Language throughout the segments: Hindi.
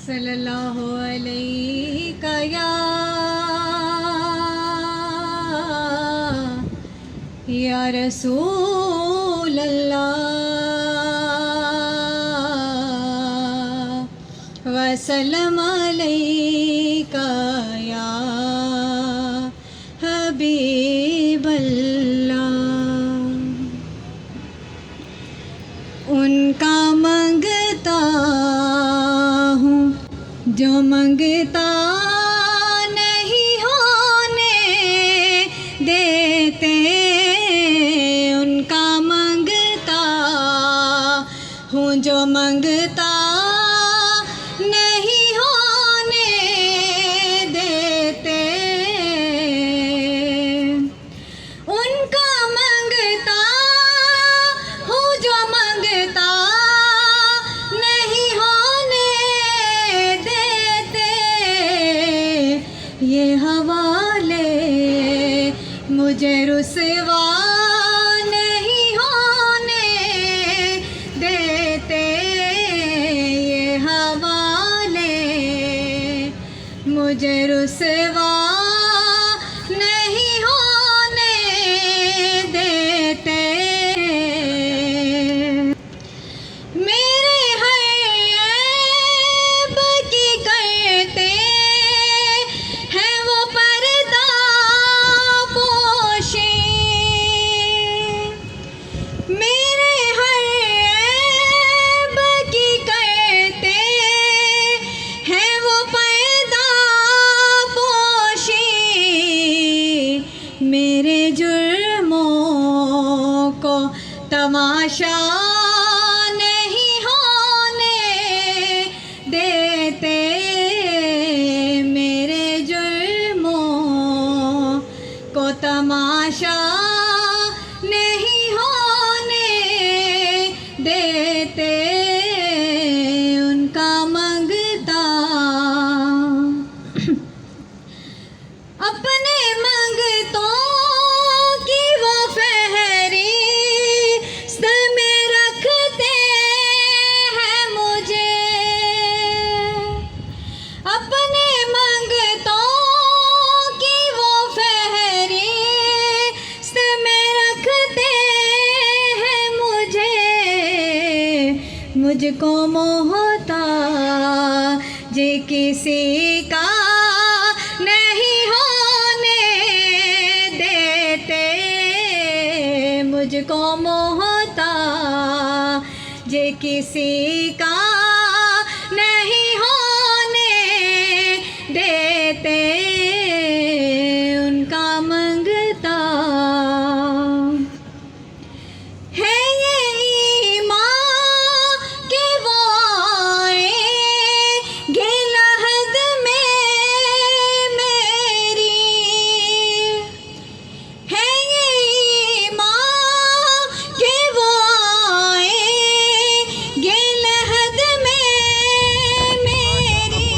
सल्लल्लाहु अलैहि या रसूल अल्लाह वसल्लम अलैका या हबीब अल्लाह। उनका मंगता हूँ जो मंगता नहीं होने देते, उनका मंगता हूँ जो मंगता नहीं होने देते, उनका मंगता हूँ जो मंगता नहीं होने देते, ये हवाले मुझे रुसवा नहीं होने देते, ये हवाले मुझे रुसवा नहीं होने देते। मेरे हर की करते हैं वो पर्दा पोशी, मेरे हर की करते हैं वो पर्दा पोशी, मेरे जुर्मों को तमाशा नहीं होने देते, मेरे जुर्मों को तमाशा नहीं होने देते, उनका मंगता अपने मंगतों की वो फहरिस्त में रखते हैं मुझे, अपने मंगतों की वो फहरिस्त में रखते हैं मुझे, मुझको मोहताज किसी का नहीं होने देते, मुझको मोहताज किसी का नहीं होने देते, उनका मंगता है ये ईमान के वो आएंगे लहद में मेरी, है ये ईमान के वो आएंगे लहद में मेरी,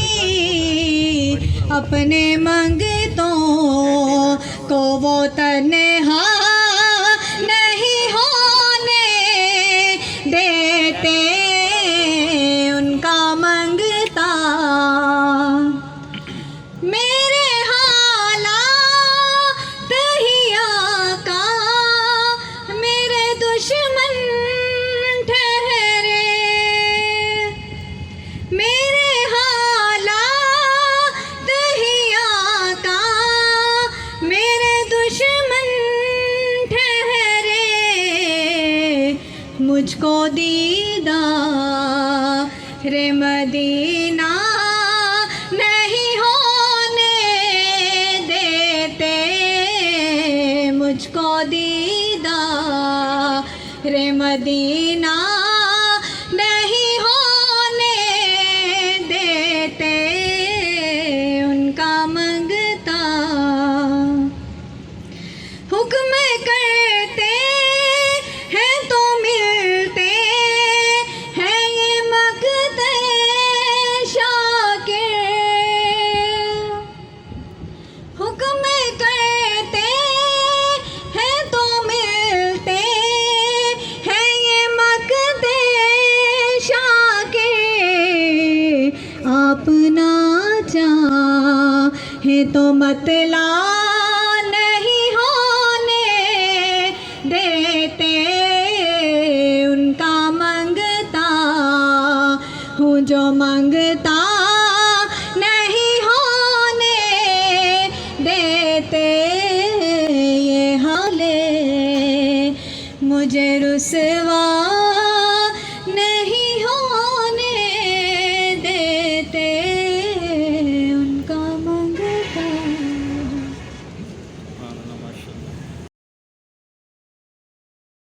अपने मंगतों को वो तन्हा नहीं होने देते, उनका मंगता मेरे हालात ही आका मेरे दुश्मन ठहरे, मेरे हालात ही आका मेरे दुश्मन ठहरे, मुझको दीदार मदीना नहीं होने देते, मुझको दीदार मदीना नहीं होने देते, उनका मंगता हुक्म करते हैं तो मिलते हैं ये मकते शाकिर, हुक्म करते हैं तो मिलते हैं ये मकते तो मतला नहीं होने देते, उनका मंगता हूँ जो मंगता नहीं होने देते। ये हाले मुझे रुसवा